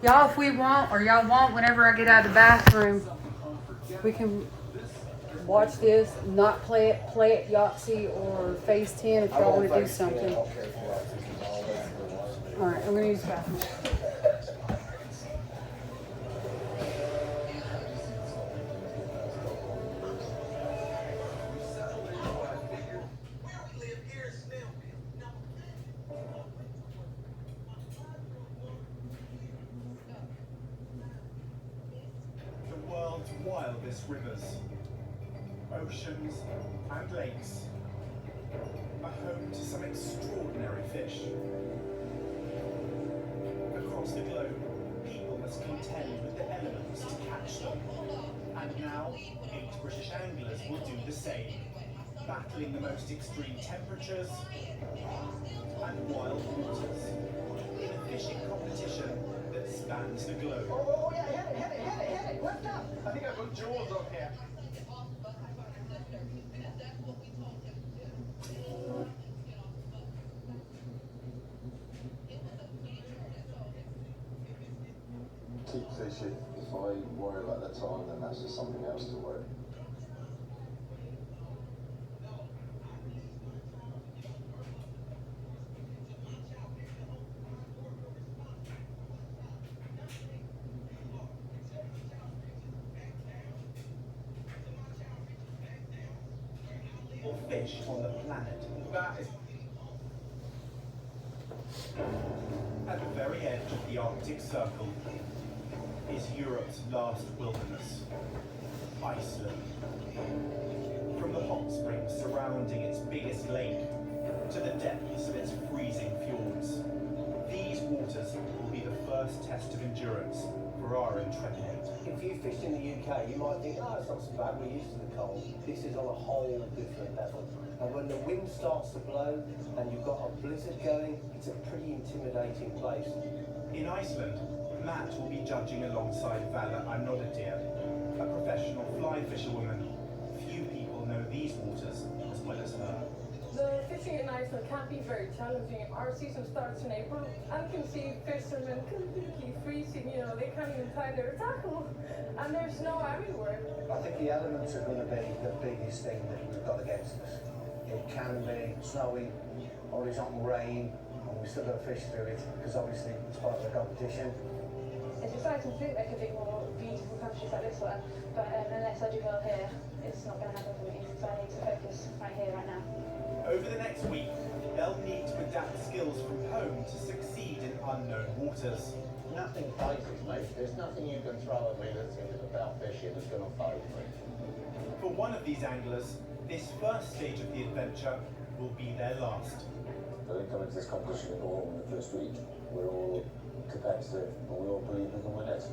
Y'all, if we want, or y'all want, whenever I get out of the bathroom, we can watch this, not play it Yahtzee or Phase 10 if y'all want to do something. Alright, I'm going to use the bathroom. The world's wildest rivers, oceans and lakes are home to some extraordinary fish. Across the globe, people must contend with the elements to catch them. And now, 8 British anglers will do the same, battling the most extreme temperatures and wild waters in a fishing competition that spans the globe. Oh yeah, hit it, lift up. I think I've got jaws up here. Keep fishing. If I worry about the time, then that's just something else to worry. Or fish on the planet. That is at the very edge of the Arctic Circle is Europe's last wilderness, Iceland. From the hot springs surrounding its biggest lake to the depths of its freezing fjords, these waters will be the first test of endurance for our intrepid. If you fished in the UK, you might think, oh, it's not so bad, we're used to the cold. This is on a whole different level. And when the wind starts to blow and you've got a blizzard going, it's a pretty intimidating place. In Iceland, Matt will be judging alongside Vala Arnodadóttir, a professional fly fisherwoman. Few people know these waters as well as her. The fishing in Iceland can be very challenging. Our season starts in April, and you can see fishermen completely freezing, they can't even tie their tackle, and there's snow everywhere. I think the elements are going to be the biggest thing that we've got against us. It can be snowy, horizontal rain, and we've still got to fish through it, because obviously it's part of the competition. It's exciting to think there could be more beautiful countries like this one, but unless I do well here, it's not going to happen for me, so I need to focus right here, right now. Over the next week, they'll need to adapt skills from home to succeed in unknown waters. Nothing phases me. There's nothing you can throw at me that's about fishing that's going to faze me. For one of these anglers, this first stage of the adventure will be their last. I think coming to this competition all in the first week, we're all competitive, but we all believe we can win it.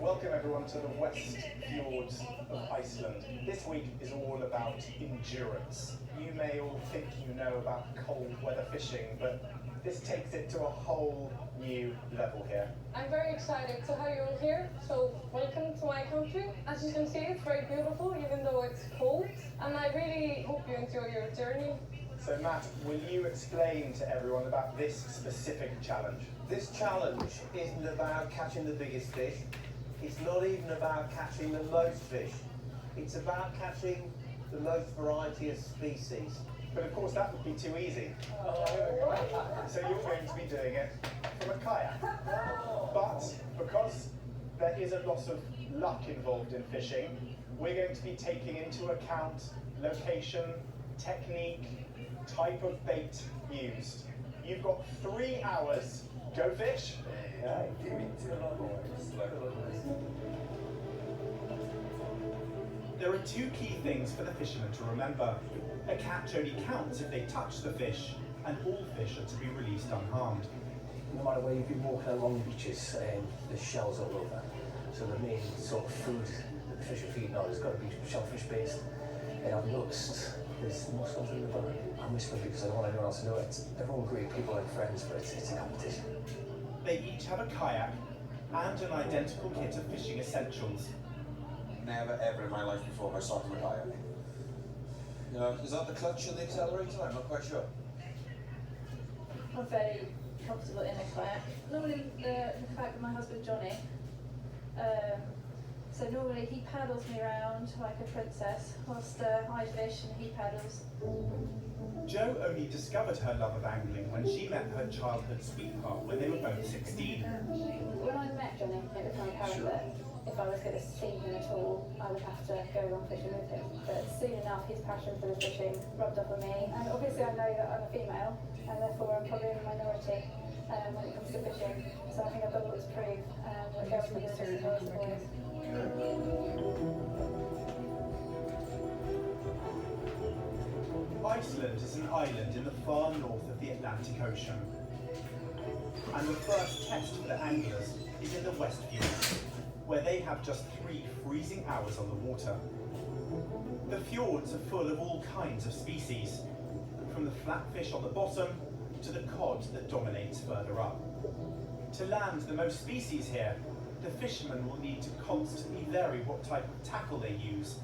Welcome everyone to the West Fjords of Iceland. This week is all about endurance. You may all think you know about cold weather fishing, but this takes it to a whole new level here. I'm very excited to have you all here, so welcome to my country. As you can see, it's very beautiful, even though it's cold, and I really hope you enjoy your journey. So Matt, will you explain to everyone about this specific challenge? This challenge isn't about catching the biggest fish. It's not even about catching the most fish. It's about catching the most variety of species. But of course that would be too easy. So you're going to be doing it from a kayak. But because there is a lot of luck involved in fishing, we're going to be taking into account location, technique, type of bait used. You've got 3 hours. Go fish. There are 2 key things for the fishermen to remember. A catch only counts if they touch the fish, and all fish are to be released unharmed. No matter where you've been walking along the beaches, there's shells all over. So the main sort of food that the fish are feeding on has got to be shellfish based. And I've noticed there's mussels in the boat. I'm whispering because I don't want anyone else to know it. Everyone great people like friends, but it's a competition. They each have a kayak and an identical kit of fishing essentials. Never ever in my life before have I started a kayak. You know, is that the clutch and the accelerator? I'm not quite sure. I'm very comfortable in a kayak. Normally the kayak with my husband Johnny. So normally he paddles me around like a princess whilst I fish and he paddles. Jo only discovered her love of angling when she met her childhood sweetheart when they were both 16. When I met Johnny, it was my apparent that if I was going to see him at all, I would have to go on fishing with him. But soon enough, his passion for the fishing rubbed off on me. And obviously I know that I'm a female, and therefore I'm probably in the minority when it comes to fishing. So I think I've got a lot to prove that girls can do this as well as boys. Iceland is an island in the far north of the Atlantic Ocean. And the first test for the anglers is in the West Fjords, where they have just 3 freezing hours on the water. The fjords are full of all kinds of species, from the flatfish on the bottom to the cod that dominates further up. To land the most species here, the fishermen will need to constantly vary what type of tackle they use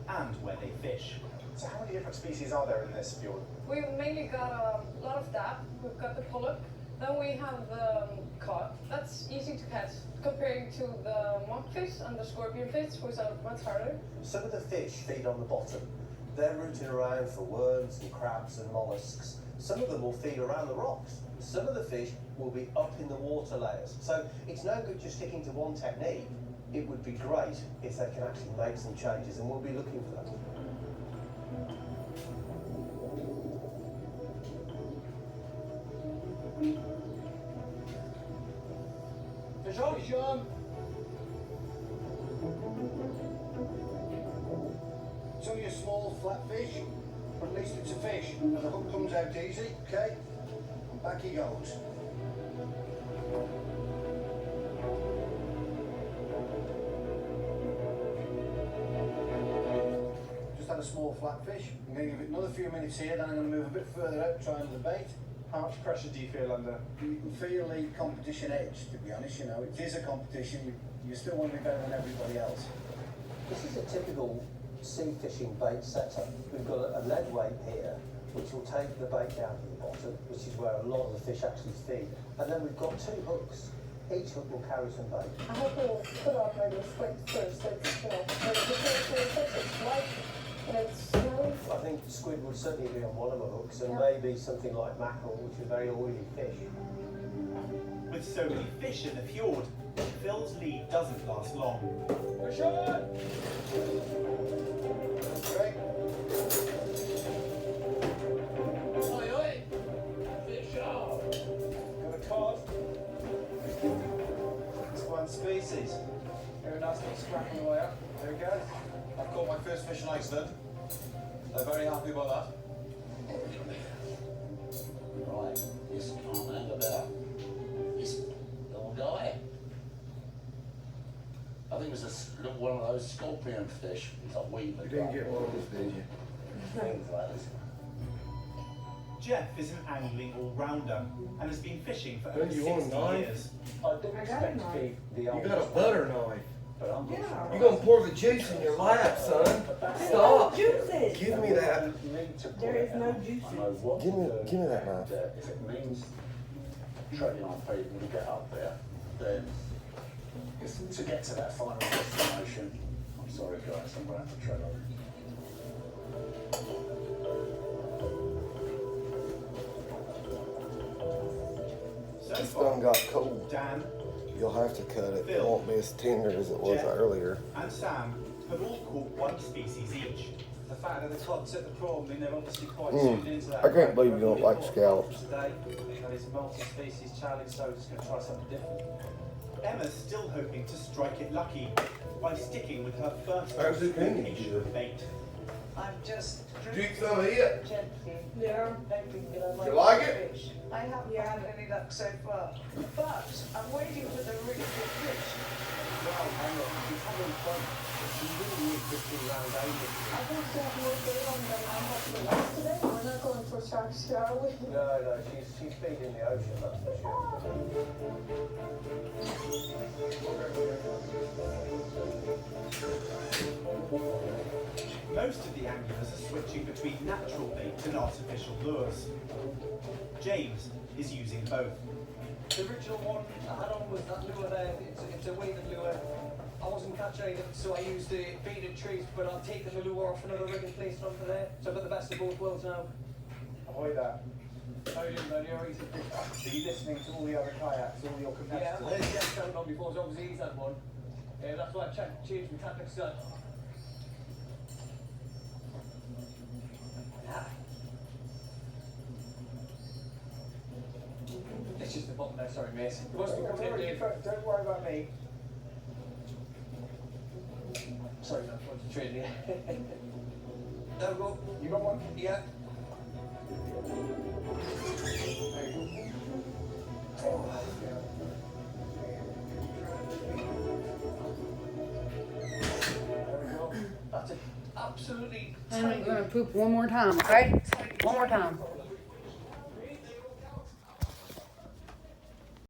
and where they fish. So how many different species are there in this fjord? We've mainly got a lot of dab. We've got the pollock. Then we have the cod. That's easy to catch comparing to the monkfish and the scorpionfish, which are much harder. Some of the fish feed on the bottom. They're rooting around for worms and crabs and mollusks. Some of them will feed around the rocks. Some of the fish will be up in the water layers. So it's no good just sticking to one technique. It would be great if they can actually make some changes, and we'll be looking for that. Fish on, Sean. It's only a small flat fish, but at least it's a fish. And the hook comes out easy, okay? And back he goes. Just had a small flat fish. I'm going to give it another few minutes here, then I'm going to move a bit further out, try another bait. How much pressure do you feel under? You can feel the competition edge, to be honest. You know, it is a competition. You still want to be better than everybody else. This is a typical sea fishing bait setup. We've got a lead weight here, which will take the bait down to the bottom, which is where a lot of the fish actually feed. And then we've got 2 hooks. Each hook will carry some bait. I hope we'll put on maybe a squid first, so it's, you know, it's light and it's smelly. I think squid would certainly be on one of the hooks, and maybe something like mackerel, which are very oily fish. With so many fish in the fjord, Phil's lead doesn't last long. Fish on! Great. Oi, oi! Fish on! Got a cod. It's one species. Here, a nice little scrap on the way up. There we go. I've caught my first fish in Iceland. They're very happy about that. Right, this can't hang about. This little guy. I think it was one of those scorpion fish. It's a weaver. You didn't get one of those, did you? Things like this. Jeff is an angling all-rounder and has been fishing for Don't over you want a 60 knife? years. I do expect to be the You oldest. got a butter knife. But I'm not sure. You're gonna pour the juice in your lap, son. Stop. Juices. Give me that. There is no juice. Give me that knife. If it means treading on people to get up there, then to get to that final destination. I'm sorry guys, I'm gonna have to tread on. So This far, bone got cold. Dan, You'll have to cut it. It Phil, won't be as tender as it was Jeff, earlier. and Sam have all caught one species each. The fact that the cod took the prawn, I mean, they're obviously quite Mm. tuned into that. I can't believe you don't like scallops. Today, and it's a multi-species challenge, so we're just going to try something different. Emma's still hoping to strike it lucky by sticking with her first How's it been, location dear? of bait. I'm just Drink some of it. gently Yeah. hoping that I might You like get it? fish. I haven't had any luck so far, but I'm waiting for the really good fish. Well, hang on, you're having fun. You really need 15 round aiming. I think we have more going on than I have for lunch today. We're not going for sharks, are we? No, she's feeding the ocean, that's for sure. Most of the anglers are switching between natural bait and artificial lures. James is using both. The original one I had on was that lure there. It's a weighted lure. I wasn't catching it, so I used the baited trees, but I've taken the lure off another rig and placed it onto there. So I've got the best of both worlds now. Avoid that. How are you doing, man? You're alright? Are you listening to all the other kayaks, all your Yeah, competitors? I heard Jeff shouting on before, so obviously he's had one. That's why I changed my tactics. It's just the bottom there, sorry mate. It must be coming in, Dave. Don't worry about me. Sorry man, I want to train you. There we go. You got one? Yeah. There you go. There we go. That's it. Absolutely I'm tiny. gonna poop one more time, okay? One more time.